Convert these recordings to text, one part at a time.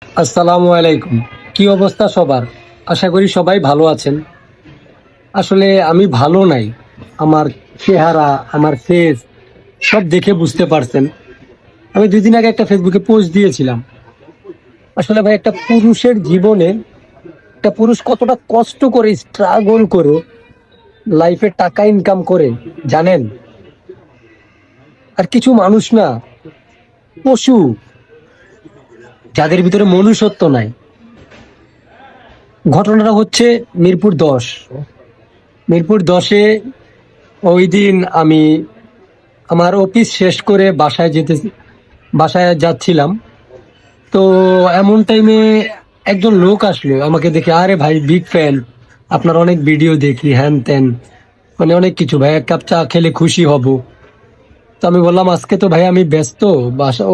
আসসালামু আলাইকুম। কি অবস্থা সবার? আশা করি সবাই ভালো আছেন। আসলে আমি ভালো নাই। আমার চেহারা, আমার ফেস সব দেখে বুঝতে পারছেন। আমি ২ দিন আগে একটা ফেসবুকে পোস্ট দিয়েছিলাম। আসলে ভাই একটা পুরুষের জীবনে একটা পুরুষ কতটা কষ্ট করে স্ট্রাগল করে লাইফে টাকা ইনকাম করে জানেন? আর কিছু মানুষ না পশু, যাদের ভিতরে মনুষ্যত্ব নাই। ঘটনাটা হচ্ছে মিরপুর ১০। মিরপুর ১০-এ ওইদিন আমি আমার অফিস শেষ করে বাসায় যাচ্ছিলাম। তো এমন টাইমে একজন লোক আসলো আমাকে দেখে, আরে ভাই বিগ ফ্যান, আপনার অনেক ভিডিও দেখি, হ্যান ত্যান, মানে অনেক কিছু, ভাই এক কাপ চা খেলে খুশি হব। তো আমি বললাম আজকে তো ভাই আমি ব্যস্ত,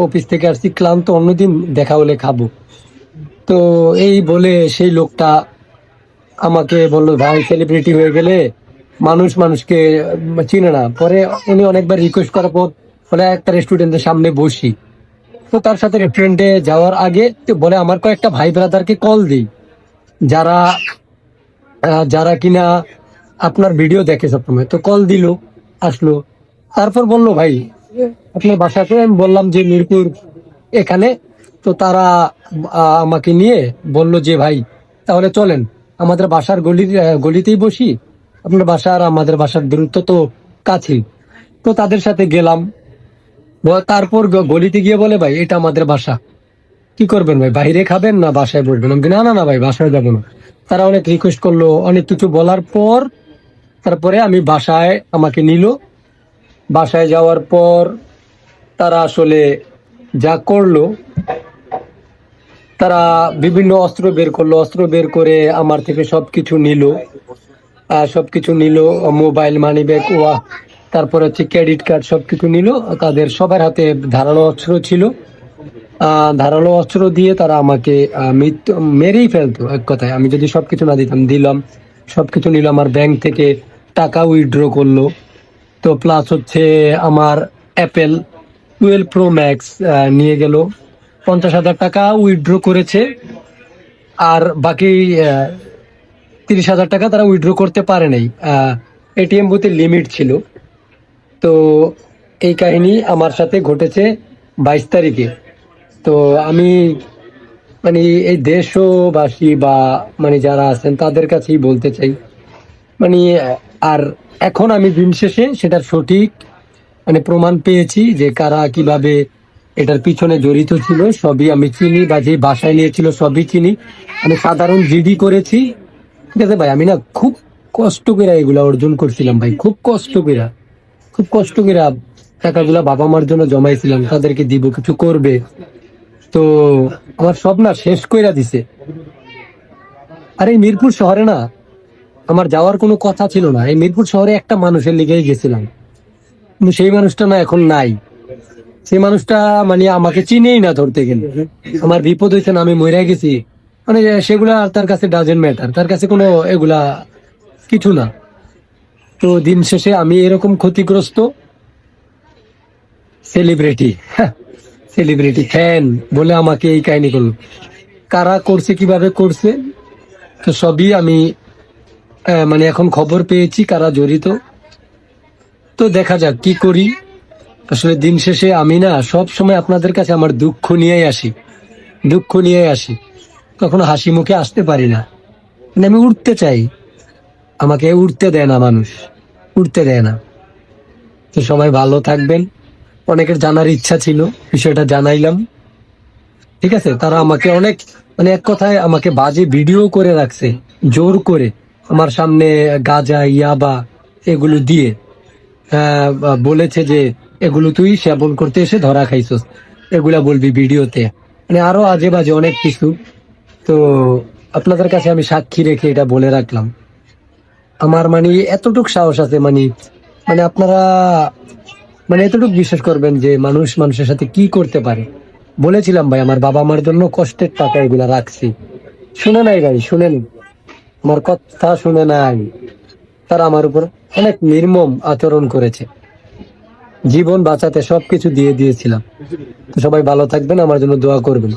অফিস থেকে আসছি ক্লান্ত, অন্যদিন দেখা হলে খাবো। তো এই বলে সেই লোকটা আমাকে বললো, ভাই সেলিব্রিটি হয়ে গেলে মানুষ মানুষকে চিনে না। পরে উনি অনেকবার রিকোয়েস্ট করার পর বলে একটা রেস্টুরেন্টের সামনে বসি। তো তার সাথে রেস্টুরেন্টে যাওয়ার আগে তো বলে আমার কয়েকটা ভাই ব্রাদারকে কল দিই, যারা যারা কিনা আপনার ভিডিও দেখে সবসময়। তো কল দিল, আসলো। তারপর বলল, ভাই আপনার বাসাতে? আমি বললাম যে মিরপুর এখানে। তো তারা আমাকে নিয়ে বলল যে ভাই তাহলে চলেন আমাদের বাসার গলিতেই বসি, আপনার বাসা আর আমাদের বাসার দূরত্ব তো কাছেই। তো তাদের সাথে গেলাম। তারপর গলিতে গিয়ে বলে, ভাই এটা আমাদের বাসা, কি করবেন ভাই, বাইরে খাবেন না বাসায় বসবেন? আমি বলি, না না না ভাই, বাসায় যাবো না। তারা অনেক রিকোয়েস্ট করলো, অনেক কিছু বলার পর তারপরে আমি বাসায় আমাকে নিল। বাসায় যাওয়ার পর তারা আসলে যা করলো, তারা বিভিন্ন অস্ত্র বের করলো, অস্ত্র বের করে আমার থেকে সবকিছু নিল। সবকিছু নিল, মোবাইল, মানি ব্যাগ, তারপরে হচ্ছে ক্রেডিট কার্ড, সবকিছু নিল। তাদের সবার হাতে ধারালো অস্ত্র ছিল। ধারালো অস্ত্র দিয়ে তারা আমাকে মেরেই ফেলতো এক কথায়, আমি যদি সবকিছু না দিলাম। সবকিছু নিল, আমার ব্যাংক থেকে টাকা উইথড্র করলো। তো প্লাস হচ্ছে আমার অ্যাপেল 12 প্রো ম্যাক্স নিয়ে গেল। 50,000 টাকা উইথড্র করেছে। আর বাকি 30,000 টাকা তারা উইথড্র করতে পারে নাই। এটিএম বুথে লিমিট ছিল। তো এই কাহিনী আমার সাথে ঘটেছে 22 তারিখে। তো আমি মানে এই দেশবাসী বা মানে যারা আছেন তাদের কাছেই বলতে চাই, মানে আর এখন আমি দিন শেষে সেটার সঠিক মানে প্রমাণ পেয়েছি যে কারা কিভাবে এটার পিছনে জড়িত ছিল, সবই আমি চিনি, বা যে বাসায় নিয়েছিল সবই চিনি। আমি সাধারণ জিডি করেছি, ঠিক আছে ভাই। আমি না খুব কষ্ট করে এগুলা অর্জন করছিলাম ভাই, খুব কষ্ট করে টাকাগুলা বাবা মার জন্য জমাইছিলাম, তাদেরকে দিব, কিছু করবে। তো আমার সব না শেষ কইরা দিছে। আর এই মিরপুর শহরে না আমার যাওয়ার কোনো কথা ছিল না। এই মিরপুর শহরে একটা মানুষের লিগেই গেছিলাম, কিন্তু সেই মানুষটা না এখন নাই। সেই মানুষটা মানে আমাকে চিনেই না ধরতে গেলে। আমার বিপদ হয়েছে না, আমি মরে গেছি, মানে সেগুলা তার কাছে ডাজেন্ট ম্যাটার, তার কাছে কোনো এগুলা কিছু না। তো দিন শেষে আমি এরকম ক্ষতিগ্রস্ত সেলিব্রিটি, সেলিব্রিটি ফ্যান বলে আমাকে এই কাহিনী করলো। কারা করছে, কিভাবে করছে, তো সবই আমি মানে এখন খবর পেয়েছি কারা জড়িত। তো দেখা যাক কি করি। আসলে দিন শেষে আমি না সব সময় আপনাদের কাছে আমার দুঃখ নিয়ে আসি, কখনো হাসি মুখে আসতে পারি না। মানে আমি উঠতে চাই, আমাকে উঠতে দেয় না মানুষ, উঠতে দেয় না। তো সবাই ভালো থাকবেন। অনেকের জানার ইচ্ছা ছিল, বিষয়টা জানাইলাম, ঠিক আছে। তারা আমাকে অনেক মানে এক কথায় আমাকে বাজে ভিডিও করে রাখছে, জোর করে আমার সামনে গাঁজা, ইয়াবা এগুলো দিয়ে বলেছে যে এগুলো তুই সেবন করতে এসে ধরা খাইছস, এগুলা বলবি ভিডিওতে, মানে আরো আজে বাজে অনেক কিছু। তো আপনাদের কাছে আমি সাক্ষী রেখে এটা বলে রাখলাম। আমার মানে এতটুক সাহস আছে, মানে মানে আপনারা মানে এতটুকু বিশ্বাস করবেন যে মানুষ মানুষের সাথে কি করতে পারে। বলেছিলাম ভাই আমার বাবা মার জন্য কষ্টের টাকা এগুলা রাখছি, শুনে নাই ভাই, শুনেন, আমার কথা শুনে নাই। তারা আমার উপর অনেক নির্মম আচরণ করেছে, জীবন বাঁচাতে সবকিছু দিয়ে দিয়েছিলাম। তো সবাই ভালো থাকবেন, আমার জন্য দোয়া করবেন।